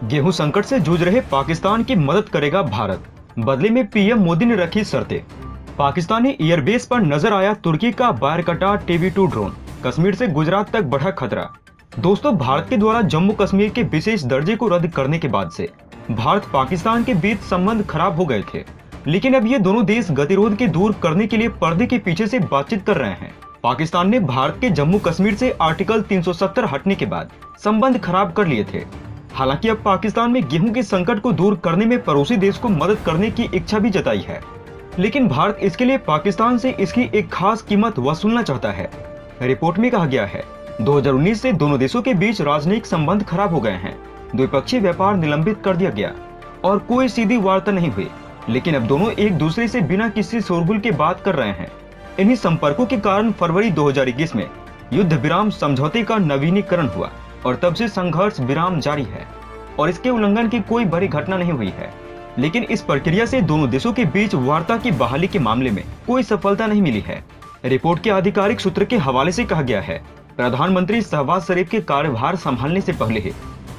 गेहूं संकट से जूझ रहे पाकिस्तान की मदद करेगा भारत। बदले में पीएम मोदी ने रखी शर्तें। पाकिस्तानी एयरबेस पर नजर आया तुर्की का बायरकटार TB2 ड्रोन। कश्मीर से गुजरात तक बढ़ा खतरा। दोस्तों, भारत के द्वारा जम्मू कश्मीर के विशेष दर्जे को रद्द करने के बाद से भारत पाकिस्तान के बीच संबंध खराब हो गए थे, लेकिन अब ये दोनों देश गतिरोध के दूर करने के लिए पर्दे के पीछे से बातचीत कर रहे हैं। पाकिस्तान ने भारत के जम्मू कश्मीर से आर्टिकल 370 हटने के बाद संबंध खराब कर लिए थे। हालांकि अब पाकिस्तान में गेहूं के संकट को दूर करने में पड़ोसी देश को मदद करने की इच्छा भी जताई है, लेकिन भारत इसके लिए पाकिस्तान से इसकी एक खास कीमत वसूलना चाहता है। रिपोर्ट में कहा गया है 2019 से दोनों देशों के बीच राजनयिक संबंध खराब हो गए हैं। द्विपक्षीय व्यापार निलंबित कर दिया गया और कोई सीधी वार्ता नहीं हुई, लेकिन अब दोनों एक दूसरे से बिना किसी शोरगुल के बात कर रहे हैं। इन्हीं संपर्कों के कारण फरवरी 2021 में युद्ध विराम समझौते का नवीनीकरण हुआ और तब से संघर्ष विराम जारी है और इसके उल्लंघन की कोई बड़ी घटना नहीं हुई है। लेकिन इस प्रक्रिया से दोनों देशों के बीच वार्ता की बहाली के मामले में कोई सफलता नहीं मिली है। रिपोर्ट के आधिकारिक सूत्र के हवाले से कहा गया है, प्रधानमंत्री शहबाज शरीफ के कार्यभार संभालने से पहले ही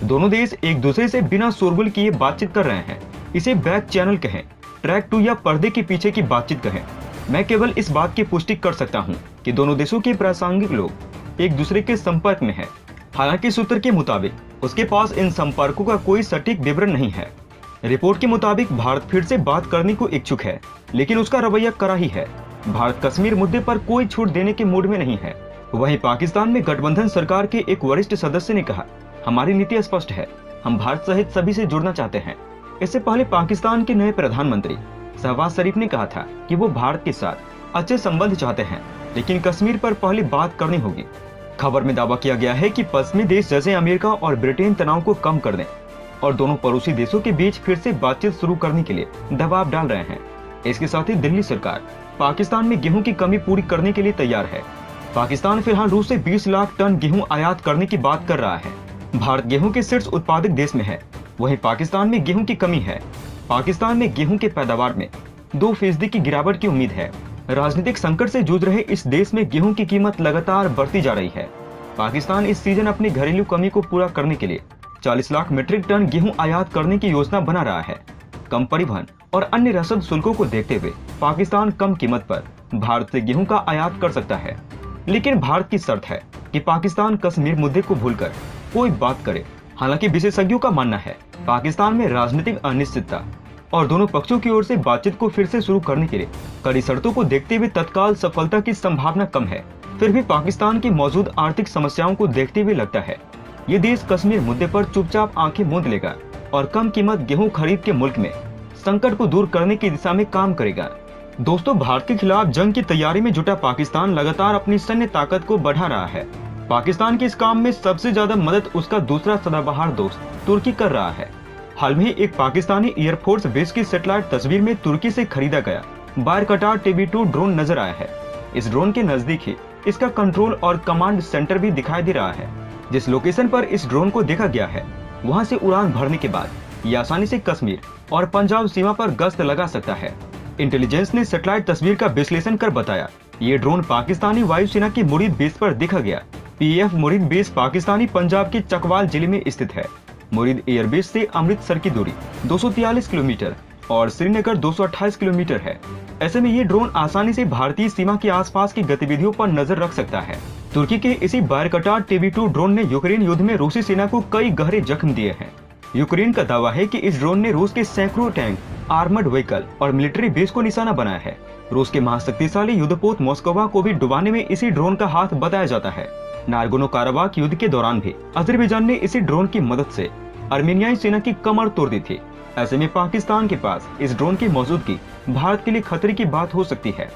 दोनों देश एक दूसरे से बिना शोरगुल किए बातचीत कर रहे हैं। इसे बैक चैनल कहें, ट्रैक 2 या पर्दे के पीछे की बातचीत कहें। मैं केवल इस बात की पुष्टि कर सकता हूं कि दोनों देशों के प्रासंगिक लोग एक दूसरे के संपर्क में हैं। हालांकि सूत्र के मुताबिक उसके पास इन संपर्कों का कोई सटीक विवरण नहीं है। रिपोर्ट के मुताबिक भारत फिर से बात करने को इच्छुक है, लेकिन उसका रवैया कड़ा ही है। भारत कश्मीर मुद्दे पर कोई छूट देने के मूड में नहीं है। वहीं पाकिस्तान में गठबंधन सरकार के एक वरिष्ठ सदस्य ने कहा, हमारी नीति स्पष्ट है, हम भारत सहित सभी से जुड़ना चाहते हैं। इससे पहले पाकिस्तान के नए प्रधानमंत्री शहबाज शरीफ ने कहा था कि वो भारत के साथ अच्छे संबंध चाहते हैं, लेकिन कश्मीर पर पहले बात करनी होगी। खबर में दावा किया गया है कि पश्चिमी देश जैसे अमेरिका और ब्रिटेन तनाव को कम कर दें और दोनों पड़ोसी देशों के बीच फिर से बातचीत शुरू करने के लिए दबाव डाल रहे हैं। इसके साथ ही दिल्ली सरकार पाकिस्तान में गेहूं की कमी पूरी करने के लिए तैयार है। पाकिस्तान फिलहाल रूस से 20 लाख टन गेहूं आयात करने की बात कर रहा है। भारत गेहूं के शीर्ष उत्पादक देश में है, वहीं पाकिस्तान में गेहूं की कमी है। पाकिस्तान में गेहूं के पैदावार में 2% की गिरावट की उम्मीद है। राजनीतिक संकट से जूझ रहे इस देश में गेहूं की कीमत लगातार बढ़ती जा रही है। पाकिस्तान इस सीजन अपनी घरेलू कमी को पूरा करने के लिए 40 लाख मीट्रिक टन गेहूं आयात करने की योजना बना रहा है। कम परिवहन और अन्य रसद शुल्कों को देखते हुए पाकिस्तान कम कीमत पर भारत से गेहूं का आयात कर सकता है, लेकिन भारत की शर्त है कि पाकिस्तान कश्मीर मुद्दे को भूलकर कोई बात करे। हालांकि विशेषज्ञों का मानना है पाकिस्तान में राजनीतिक अनिश्चितता और दोनों पक्षों की ओर से बातचीत को फिर से शुरू करने के लिए कड़ी शर्तों को देखते हुए तत्काल सफलता की संभावना कम है। फिर भी पाकिस्तान की मौजूद आर्थिक समस्याओं को देखते हुए लगता है ये देश कश्मीर मुद्दे पर चुपचाप आंखें मूंद लेगा और कम कीमत गेहूं खरीद के मुल्क में संकट को दूर करने की दिशा में काम करेगा। दोस्तों, भारत के खिलाफ जंग की तैयारी में जुटा पाकिस्तान लगातार अपनी सैन्य ताकत को बढ़ा रहा है। पाकिस्तान के इस काम में सबसे ज्यादा मदद उसका दूसरा सदाबहार दोस्त तुर्की कर रहा है। हाल में ही एक पाकिस्तानी एयरफोर्स बेस की सैटेलाइट तस्वीर में तुर्की से खरीदा गया बायरकटार TB2 ड्रोन नजर आया है। इस ड्रोन के नजदीक ही इसका कंट्रोल और कमांड सेंटर भी दिखाई दे रहा है। जिस लोकेशन पर इस ड्रोन को देखा गया है, वहां से उड़ान भरने के बाद ये आसानी से कश्मीर और पंजाब सीमा पर गश्त लगा सकता है। इंटेलिजेंस ने सैटेलाइट तस्वीर का विश्लेषण कर बताया, ये ड्रोन पाकिस्तानी वायुसेना की मुरीद बेस पर देखा गया। PF मुरीद बेस पाकिस्तानी पंजाब के चकवाल जिले में स्थित है। मुरीद एयरबेस से अमृतसर की दूरी 243 किलोमीटर और श्रीनगर 228 किलोमीटर है। ऐसे में ये ड्रोन आसानी से भारतीय सीमा के आसपास की गतिविधियों पर नजर रख सकता है। तुर्की के इसी बायरकटार TB2 ड्रोन ने यूक्रेन युद्ध में रूसी सेना को कई गहरे जख्म दिए हैं। यूक्रेन का दावा है कि इस ड्रोन ने रूस के सैकड़ों टैंक, आर्मर्ड व्हीकल और मिलिट्री बेस को निशाना बनाया है। रूस के महाशक्तिशाली युद्धपोत मॉस्कोवा को भी डुबाने में इसी ड्रोन का हाथ बताया जाता है। नागोर्नो काराबाख युद्ध के दौरान भी अजरबैजान ने इसी ड्रोन की मदद से अर्मेनियाई सेना की कमर तोड़ दी थी। ऐसे में पाकिस्तान के पास इस ड्रोन की मौजूदगी भारत के लिए खतरे की बात हो सकती है।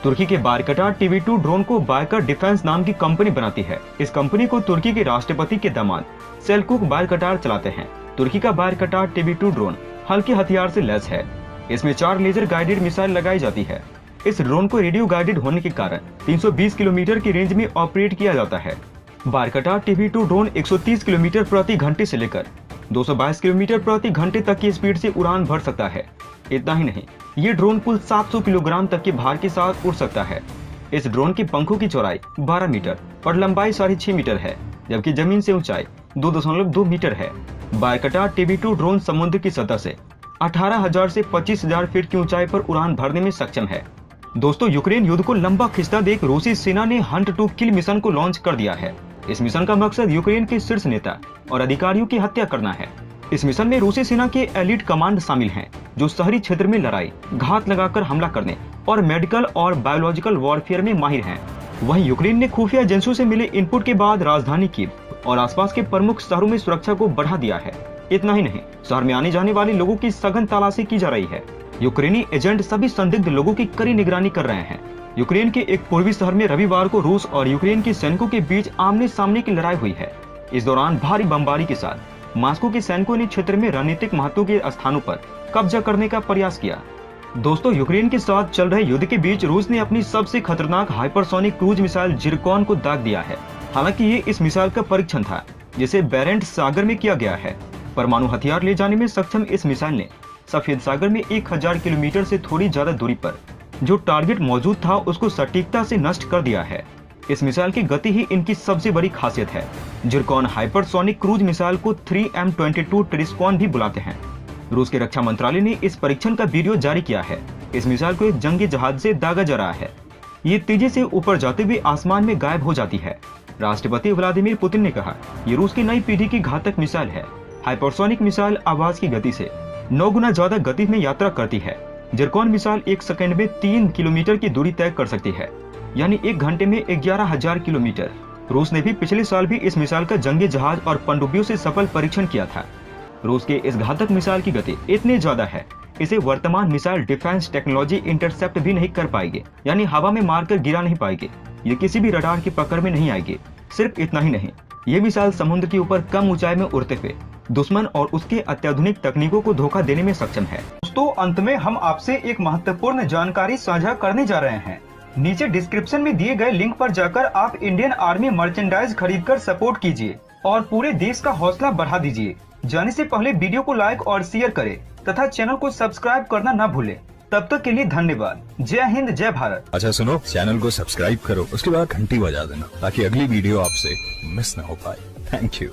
तुर्की के बायरकटार TB2 ड्रोन को बायकर डिफेंस नाम की कंपनी बनाती है। इस कंपनी को तुर्की के राष्ट्रपति के दामाद सेल्कुक बायरकटार चलाते हैं। तुर्की का बायरकटार TB2 ड्रोन हल्के हथियार से लैस है। इसमें 4 लेजर गाइडेड मिसाइल लगाई जाती है। इस ड्रोन को रेडियो गाइडेड होने के कारण 320 किलोमीटर की रेंज में ऑपरेट किया जाता है। बायरकटार TB2 ड्रोन 130 किलोमीटर प्रति घंटे से लेकर 222 किलोमीटर प्रति घंटे तक की स्पीड से उड़ान भर सकता है। इतना ही नहीं, ये ड्रोन कुल 700 किलोग्राम तक के भार के साथ उड़ सकता है। इस ड्रोन की पंखों की चौड़ाई 12 मीटर और लंबाई 6.5 मीटर है, जबकि जमीन से ऊंचाई 2.2 मीटर है। बारकटा TB2 ड्रोन समुद्र की सतह से 18,000 से 25,000 फीट की ऊंचाई पर उड़ान भरने में सक्षम है। दोस्तों, यूक्रेन युद्ध को लंबा खिंचता देख रूसी सेना ने हंट टू किल मिशन को लॉन्च कर दिया है। इस मिशन का मकसद यूक्रेन के शीर्ष नेता और अधिकारियों की हत्या करना है। इस मिशन में रूसी सेना के एलिट कमांड शामिल हैं, जो शहरी क्षेत्र में लड़ाई, घात लगाकर हमला करने और मेडिकल और बायोलॉजिकल वॉरफेयर में माहिर हैं। वहीं यूक्रेन ने खुफिया एजेंसियों से मिले इनपुट के बाद राजधानी कीव और आसपास के प्रमुख शहरों में सुरक्षा को बढ़ा दिया है। इतना ही नहीं, शहर में आने जाने वाले लोगों की सघन तलाशी की जा रही है। यूक्रेनी एजेंट सभी संदिग्ध लोगों की कड़ी निगरानी कर रहे हैं। यूक्रेन के एक पूर्वी शहर में रविवार को रूस और यूक्रेन के सैनिकों के बीच आमने सामने की लड़ाई हुई है। इस दौरान भारी बमबारी के साथ मॉस्को के सैनिकों ने क्षेत्र में रणनीतिक महत्व के स्थानों पर कब्जा करने का प्रयास किया। दोस्तों, यूक्रेन के साथ चल रहे युद्ध के बीच रूस ने अपनी सबसे खतरनाक हाइपरसोनिक क्रूज मिसाइल जिरकॉन को दाग दिया है। हालांकि ये इस मिसाइल का परीक्षण था, जिसे बेरेंट सागर में किया गया है। परमाणु हथियार ले जाने में सक्षम इस मिसाइल ने सफेद सागर में 1000 किलोमीटर से थोड़ी ज्यादा दूरी पर जो टारगेट मौजूद था उसको सटीकता से नष्ट कर दिया है। इस मिसाइल की गति ही इनकी सबसे बड़ी खासियत है। जिरकॉन हाइपरसोनिक क्रूज मिसाइल को 3M22 ट्रिस्कॉन भी बुलाते हैं। रूस के रक्षा मंत्रालय ने इस परीक्षण का वीडियो जारी किया है। इस मिसाइल को एक जंगी जहाज से दागा जा रहा है। ये तेजी से ऊपर जाते हुए आसमान में गायब हो जाती है। राष्ट्रपति व्लादिमीर पुतिन ने कहा, ये रूस की नई पीढ़ी की घातक मिसाइल है। हाइपरसोनिक मिसाइल आवाज की गति से 9 गुना ज्यादा गति में यात्रा करती है। जिरकॉन मिसाइल 1 सेकंड में 3 किलोमीटर की दूरी तय कर सकती है, यानी 1 घंटे में 11,000 किलोमीटर। रूस ने भी पिछले साल भी इस मिसाइल का जंगी जहाज और पनडुब्बियों से सफल परीक्षण किया था। रूस के इस घातक मिसाइल की गति इतनी ज्यादा है, इसे वर्तमान मिसाइल डिफेंस टेक्नोलॉजी इंटरसेप्ट भी नहीं कर पाएगी, यानी हवा में मारकर गिरा नहीं पाएगी। ये किसी भी रडार की पकड़ में नहीं आएगी। सिर्फ इतना ही नहीं, ये मिसाइल समुद्र के ऊपर कम ऊंचाई में उड़ते हुए दुश्मन और उसके अत्याधुनिक तकनीकों को धोखा देने में सक्षम है। दोस्तों, अंत में हम आपसे एक महत्वपूर्ण जानकारी साझा करने जा रहे हैं। नीचे डिस्क्रिप्शन में दिए गए लिंक पर जाकर आप इंडियन आर्मी मर्चेंडाइज खरीदकर सपोर्ट कीजिए और पूरे देश का हौसला बढ़ा दीजिए। जाने से पहले वीडियो को लाइक और शेयर करें तथा चैनल को सब्सक्राइब करना न भूलें। तब तक के लिए धन्यवाद। जय हिंद, जय भारत। अच्छा सुनो, चैनल को सब्सक्राइब करो, उसके बाद घंटी बजा देना ताकि अगली वीडियो आपसे मिस न हो पाए। Thank you.